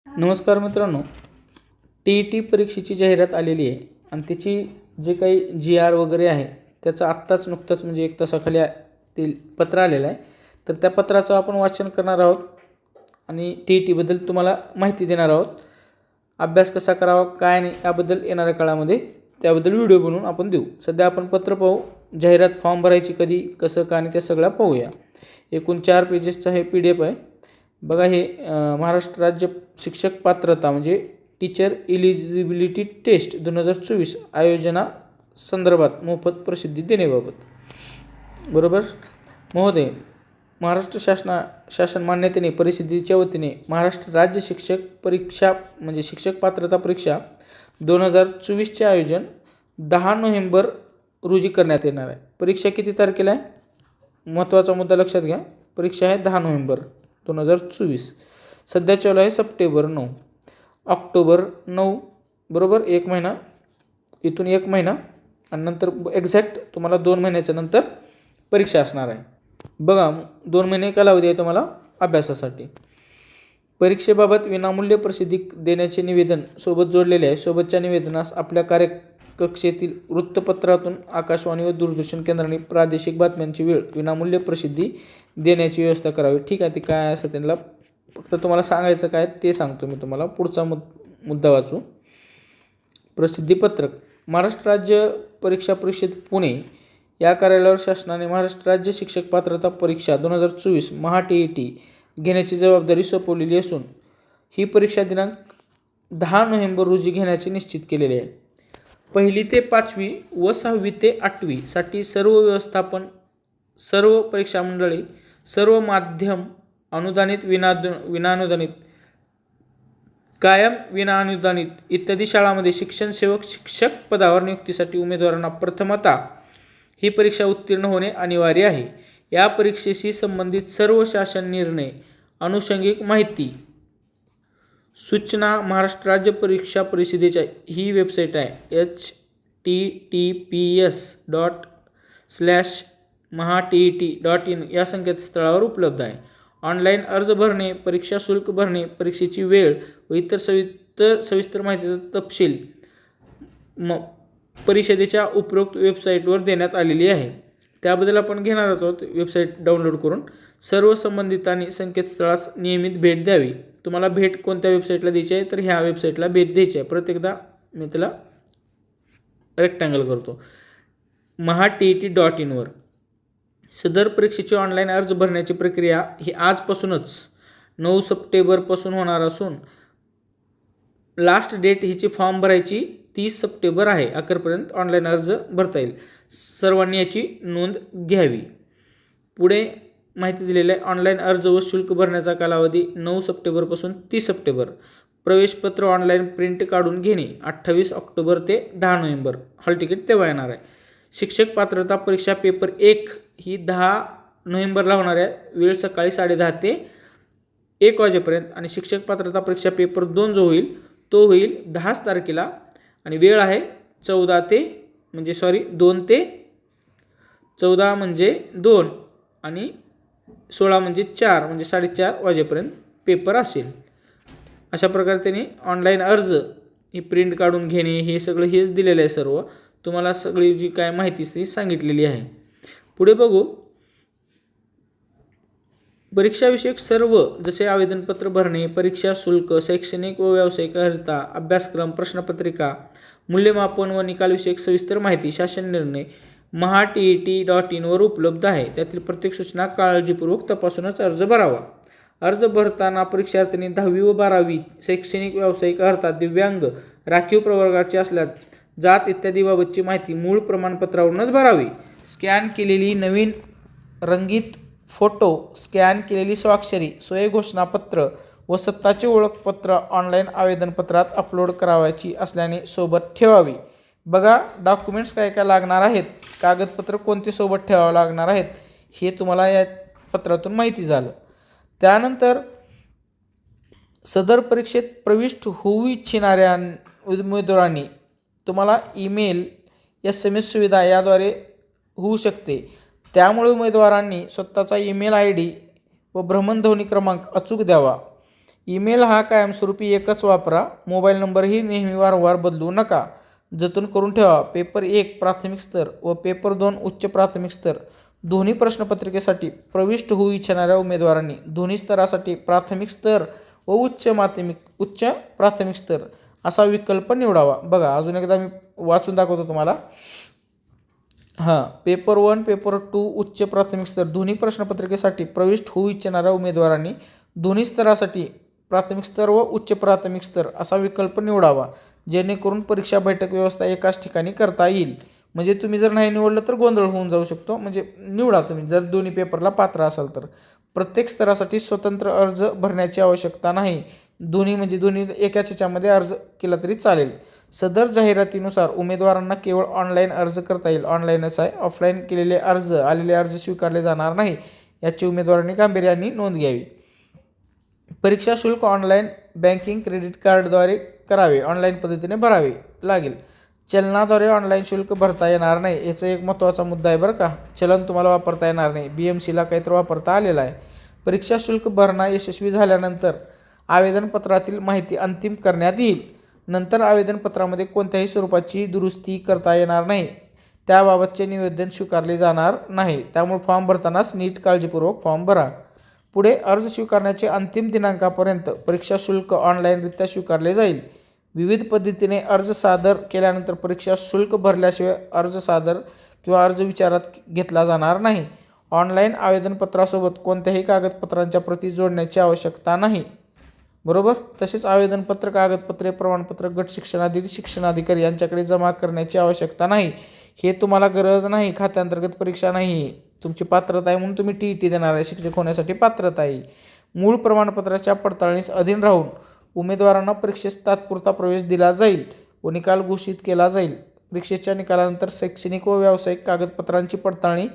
नमस्कार मित्रांनो, टी परीक्षेची जाहिरात आलेली आहे आणि त्याची जे काही GR वगैरे आहे त्याचं नुकतंच म्हणजे 1 तासाखाली ते पत्र आलेलं आहे. तर त्या पत्राचं आपण वाचन करणार आहोत आणि टीबद्दल तुम्हाला माहिती देणार आहोत. अभ्यास कसा करावा, काय नाही याबद्दल येणाऱ्या काळामध्ये त्याबद्दल व्हिडिओ बनवून आपण देऊ. सध्या आपण पत्र पाहू. जाहिरात फॉर्म भरायची कधी, कसं, का आणि त्या सगळ्या पाहूया. एकूण 4 पेजेसचा हे PDF आहे. बघा, हे महाराष्ट्र राज्य शिक्षक पात्रता म्हणजे टीचर इलिजिबिलिटी टेस्ट 2024 आयोजना संदर्भात मोफत प्रसिद्धी देण्याबाबत. बरोबर महोदय, महाराष्ट्र शासन मान्यतेने परिस्थितीच्या वतीने महाराष्ट्र राज्य शिक्षक परीक्षा म्हणजे शिक्षक पात्रता परीक्षा 2024चे आयोजन 10 नोव्हेंबर रोजी करण्यात येणार आहे. परीक्षा किती तारखेला आहे? महत्त्वाचा मुद्दा लक्षात घ्या. परीक्षा आहे 10 नोव्हेंबर 2024. सध्या चालू आहे सप्टेंबर 9, ऑक्टोबर 9, बरोबर. 1 महिना, इथून 1 महिना आणि नंतर एक्झॅक्ट तुम्हाला 2 महिन्याच्या नंतर परीक्षा असणार आहे. बघा, 2 महिने कालावधी आहे तुम्हाला अभ्यासासाठी. परीक्षेबाबत विनामूल्य प्रसिद्धी देण्याचे निवेदन सोबत जोडलेले आहे. सोबतच्या निवेदनास आपल्या कार्यकक्षेतील वृत्तपत्रातून आकाशवाणी व दूरदर्शन केंद्रांनी प्रादेशिक बातम्यांची वेळ विनामूल्य प्रसिद्धी देण्याची व्यवस्था करावी. ठीक आहे, ते काय असं त्यांना फक्त तुम्हाला सांगायचं काय ते सांगतो मी तुम्हाला. पुढचा मुद्दा वाचू. प्रसिद्धीपत्रक. महाराष्ट्र राज्य परीक्षा परिषद पुणे या कार्यालयावर शासनाने महाराष्ट्र राज्य शिक्षक पात्रता परीक्षा 2024 TET घेण्याची जबाबदारी सोपवलेली असून ही परीक्षा दिनांक 10 नोव्हेंबर रोजी घेण्याचे निश्चित केलेले आहे. 1ली ते 5वी व 6वी ते 8वी साठी सर्व व्यवस्थापन, सर्व परीक्षा मंडळे, सर्व माध्यम अनुदानित, विनाअनुदानित, कायम विनाअनुदानित इत्यादी शाळांमध्ये शिक्षण सेवक शिक्षक पदावर नियुक्तीसाठी उमेदवारांना प्रथमतः ही परीक्षा उत्तीर्ण होणे अनिवार्य आहे. या परीक्षेशी संबंधित सर्व शासन निर्णय, अनुषंगिक माहिती, सूचना महाराष्ट्र राज्य परीक्षा परिषदेच्या ही वेबसाईट आहे https://mahatet.in या संकेतस्थळावर उपलब्ध आहे. ऑनलाईन अर्ज भरणे, परीक्षा शुल्क भरणे, परीक्षेची वेळ व इतर सविस्तर माहितीचा तपशील परिषदेच्या उपरोक्त वेबसाईटवर देण्यात आलेली आहे. त्याबद्दल आपण घेणारच आहोत वेबसाईट डाउनलोड करून. सर्व संबंधितांनी संकेतस्थळास नियमित भेट द्यावी. तुम्हाला भेट कोणत्या वेबसाईटला द्यायची आहे तर ह्या वेबसाईटला भेट द्यायची आहे. प्रत्येकदा मी त्याला रेक्टँगल करतो. mahatet.in वर सदर परीक्षेची ऑनलाईन अर्ज भरण्याची प्रक्रिया ही आजपासूनच 9 सप्टेंबरपासून होणार असून लास्ट डेट हिची फॉर्म भरायची 30 सप्टेंबर आहे. अखेरपर्यंत ऑनलाईन अर्ज भरता येईल. सर्वांनी याची नोंद घ्यावी. पुढे माहिती दिलेली आहे. ऑनलाईन अर्ज व शुल्क भरण्याचा कालावधी 9 सप्टेंबरपासून 30 सप्टेंबर. प्रवेशपत्र ऑनलाईन प्रिंट काढून घेणे 28 ऑक्टोबर ते 10 नोव्हेंबर. हॉल तिकीट तेव्हा येणार आहे. शिक्षक पात्रता परीक्षा पेपर 1 ही 10 नोव्हेंबरला होणार आहे. वेळ सकाळी 10:30 ते 1 वाजेपर्यंत. आणि शिक्षक पात्रता परीक्षा पेपर 2 जो होईल तो होईल 10 तारखेला आणि वेळ आहे 2 ते 14 म्हणजे 2 आणि 16 म्हणजे 4 म्हणजे 4:30 वाजेपर्यंत पेपर असेल. अशा प्रकारे त्यांनी ऑनलाईन अर्ज ही प्रिंट काढून घेणे हे सगळं हेच दिलेलं आहे. सर्व तुम्हाला सगळी जी काय माहिती ती सांगितलेली आहे. पुढे बघू. परीक्षाविषयक सर्व जसे आवेदनपत्र भरणे, परीक्षा शुल्क, शैक्षणिक व व्यावसायिक अर्हता, अभ्यासक्रम, प्रश्नपत्रिका, मूल्यमापन व निकालविषयक सविस्तर माहिती शासन निर्णय mahatet.in वर उपलब्ध आहे. त्यातील प्रत्येक सूचना काळजीपूर्वक तपासूनच अर्ज भरावा. अर्ज भरताना परीक्षार्थींनी 10वी व 12वी शैक्षणिक, व्यावसायिक अर्हता, दिव्यांग, राखीव प्रवर्गाचे असल्यास जात इत्यादीबाबतची माहिती मूळ प्रमाणपत्रावरूनच भरावी. स्कॅन केलेली नवीन रंगीत फोटो, स्कॅन केलेली स्वाक्षरी, सोय घोषणापत्र व स्वतःचे ओळखपत्र ऑनलाईन आवेदनपत्रात अपलोड करावायची असल्याने सोबत ठेवावी. बघा, डॉक्युमेंट्स काय काय लागणार आहेत, कागदपत्र कोणते सोबत ठेवावं लागणार आहेत हे तुम्हाला या पत्रातून माहिती झालं. त्यानंतर सदर परीक्षेत प्रविष्ट होऊ इच्छिणाऱ्या उमेदवारांनी तुम्हाला ईमेल, SMS सुविधा याद्वारे होऊ शकते. त्यामुळे उमेदवारांनी स्वतःचा ईमेल ID व भ्रमणध्वनी क्रमांक अचूक द्यावा. ईमेल हा कायमस्वरूपी एकच वापरा. मोबाईल नंबरही नेहमी वारंवार बदलू नका. जतन करून ठेवा. पेपर 1 प्राथमिक स्तर व पेपर 2 उच्च प्राथमिक स्तर दोन्ही प्रश्नपत्रिकेसाठी प्रविष्ट होऊ इच्छिणाऱ्या उमेदवारांनी दोन्ही स्तरासाठी प्राथमिक स्तर व उच्च प्राथमिक स्तर असा विकल्प निवडावा. बघा अजून एकदा मी वाचून दाखवतो तुम्हाला. पेपर 1 पेपर 2 उच्च प्राथमिक स्तर दोन्ही प्रश्नपत्रिकेसाठी प्रविष्ट होऊ इच्छिणाऱ्या उमेदवारांनी दोन्ही स्तरासाठी प्राथमिक स्तर व उच्च प्राथमिक स्तर असा विकल्प निवडावा, जेणेकरून परीक्षा बैठक व्यवस्था एकाच ठिकाणी करता येईल. म्हणजे तुम्ही जर नाही निवडलं तर गोंधळ होऊन जाऊ शकतो. म्हणजे निवडा तुम्ही जर दोन्ही पेपरला पात्र असाल तर. प्रत्येक स्तरासाठी स्वतंत्र अर्ज भरण्याची आवश्यकता नाही. दोन्ही एकाच ह्याच्यामध्ये अर्ज केला तरी चालेल. सदर जाहिरातीनुसार उमेदवारांना केवळ ऑनलाईन अर्ज करता येईल. ऑनलाईनच आहे. ऑफलाईन आलेले अर्ज स्वीकारले जाणार नाही, याची उमेदवारांनी गांभीर्याने नोंद घ्यावी. परीक्षा शुल्क ऑनलाईन बँकिंग क्रेडिट कार्डद्वारे करावे. ऑनलाईन पद्धतीने भरावे लागेल. चलनाद्वारे ऑनलाईन शुल्क भरता येणार नाही. याचा एक महत्त्वाचा मुद्दा आहे बरं का. चलन तुम्हाला वापरता येणार नाही. BMCला काहीतरी वापरता आलेला आहे. परीक्षा शुल्क भरणा यशस्वी झाल्यानंतर आवेदनपत्रातील माहिती अंतिम करण्यात येईल. नंतर आवेदनपत्रामध्ये कोणत्याही स्वरूपाची दुरुस्ती करता येणार नाही. त्याबाबतचे निवेदन स्वीकारले जाणार नाही. त्यामुळे फॉर्म भरतानाच नीट काळजीपूर्वक फॉर्म भरा. पुढे अर्ज स्वीकारण्याचे अंतिम दिनांकापर्यंत परीक्षा शुल्क ऑनलाईनरित्या स्वीकारले जाईल. विविध पद्धतीने अर्ज सादर केल्यानंतर परीक्षा शुल्क भरल्याशिवाय अर्ज विचारात घेतला जाणार नाही. ऑनलाईन आवेदनपत्रासोबत कोणत्याही कागदपत्रांच्या प्रती जोडण्याची आवश्यकता नाही. बरोबर. तसेच आवेदनपत्र, कागदपत्रे, प्रमाणपत्र गट शिक्षणाधिकारी यांच्याकडे जमा करण्याची आवश्यकता नाही. हे तुम्हाला गरज नाही. खात्यांतर्गत परीक्षा नाही. तुमची पात्रता आहे म्हणून तुम्ही TET देणार आहे. शिक्षक होण्यासाठी पात्रता आहे. मूळ प्रमाणपत्राच्या पडताळणीस अधीन राहून उमेदवारांना परीक्षेस तात्पुरता प्रवेश दिला जाईल व निकाल घोषित केला जाईल. परीक्षेच्या निकालानंतर शैक्षणिक व व्यावसायिक कागदपत्रांची पडताळणी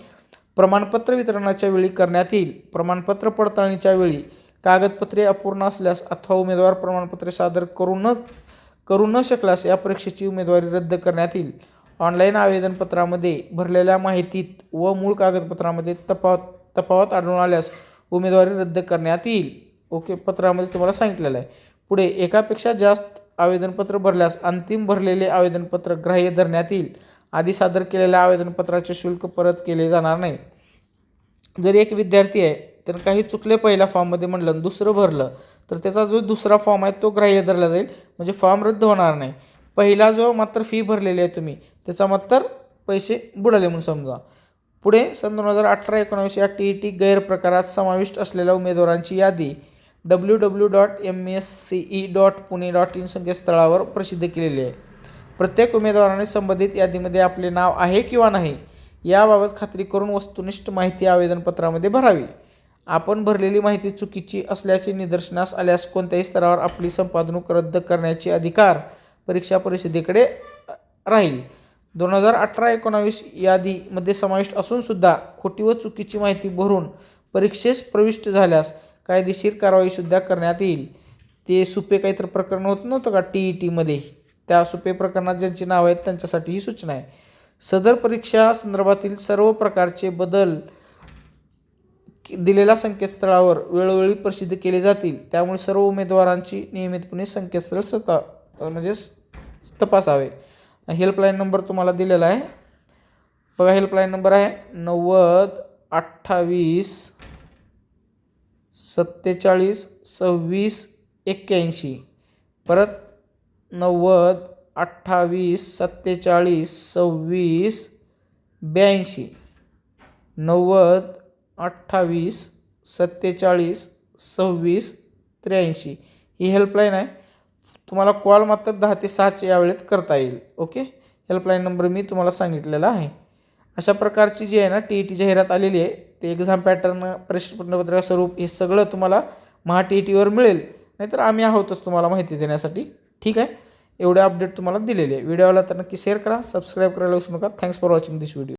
प्रमाणपत्र वितरणाच्या वेळी करण्यात येईल. प्रमाणपत्र पडताळणीच्या वेळी कागदपत्रे अपूर्ण असल्यास अथवा उमेदवार प्रमाणपत्रे सादर करू न शकल्यास या परीक्षेची उमेदवारी रद्द करण्यात येईल. ऑनलाईन आवेदनपत्रामध्ये भरलेल्या माहितीत व मूळ कागदपत्रामध्ये तफावत आढळून आल्यास उमेदवारी रद्द करण्यात येईल. ओके. पत्रामध्ये तुम्हाला सांगितलेलं आहे. पुढे एकापेक्षा जास्त आवेदनपत्र भरल्यास अंतिम भरलेले आवेदनपत्र ग्राह्य धरण्यात येईल. आधी सादर केलेल्या आवेदनपत्राचे शुल्क परत केले जाणार नाही. जर एक विद्यार्थी आहे तर काही चुकले पहिल्या फॉर्ममध्ये म्हणलं दुसरं भरलं तर त्याचा जो दुसरा फॉर्म आहे तो ग्राह्य धरला जाईल. म्हणजे फॉर्म रद्द होणार नाही. पहिला जो मात्र फी भरलेली आहे तुम्ही त्याचा मात्र पैसे बुडाले म्हणून समजा. पुढे सन 2018-19 या TET गैरप्रकारात समाविष्ट असलेल्या उमेदवारांची यादी www.msce.pune.in संकेतस्थळावर प्रसिद्ध केलेली आहे. प्रत्येक उमेदवाराने संबंधित यादीमध्ये आपले नाव आहे किंवा नाही याबाबत खात्री करून वस्तुनिष्ठ माहिती आवेदनपत्रामध्ये भरावी. आपण भरलेली माहिती चुकीची असल्याचे निदर्शनास आल्यास कोणत्याही स्तरावर आपली संपादनूक रद्द करण्याचे अधिकार परीक्षा परिषदेकडे राहील. 2018-19 यादीमध्ये समाविष्ट असून सुद्धा खोटी व चुकीची माहिती भरून परीक्षेस प्रविष्ट झाल्यास कायदेशीर कारवाई सुद्धा करण्यात येईल. ते सुपे काहीतरी प्रकरण होत नव्हतं का TETमध्ये, त्या सुपे प्रकरणात ज्यांची नाव आहेत त्यांच्यासाठी ही सूचना आहे. सदर परीक्षा संदर्भातील सर्व प्रकारचे बदल दिलेल्या संकेतस्थळावर वेळोवेळी प्रसिद्ध केले जातील. त्यामुळे सर्व उमेदवारांची नियमितपणे संकेतस्थळ तपासावे. हेल्पलाईन नंबर तुम्हाला दिलेला आहे बघा. हेल्पलाईन नंबर आहे 90-28-47-26-81. परत 90-28-47-26-82. 90-28-47-26-83. ही हेल्पलाईन आहे. तुम्हाला कॉल मात्र 10 ते 6 या वेळेत करता येईल. ओके. हेल्पलाईन नंबर मी तुम्हाला सांगितलेला आहे. अशा प्रकारची जी आहे ना TET जाहिरात आलेली आहे. ते एक्झाम पॅटर्न, प्रश्नपत्रिका स्वरूप हे सगळं तुम्हाला TETवर मिळेल. नाहीतर आम्ही आहोतच तुम्हाला माहिती देण्यासाठी. ठीक आहे. एवढे अपडेट तुम्हाला दिलेले आहे. व्हिडिओला तर नक्की शेअर करा, सबस्क्राईब करायला विसरू नका. Thanks for watching this video.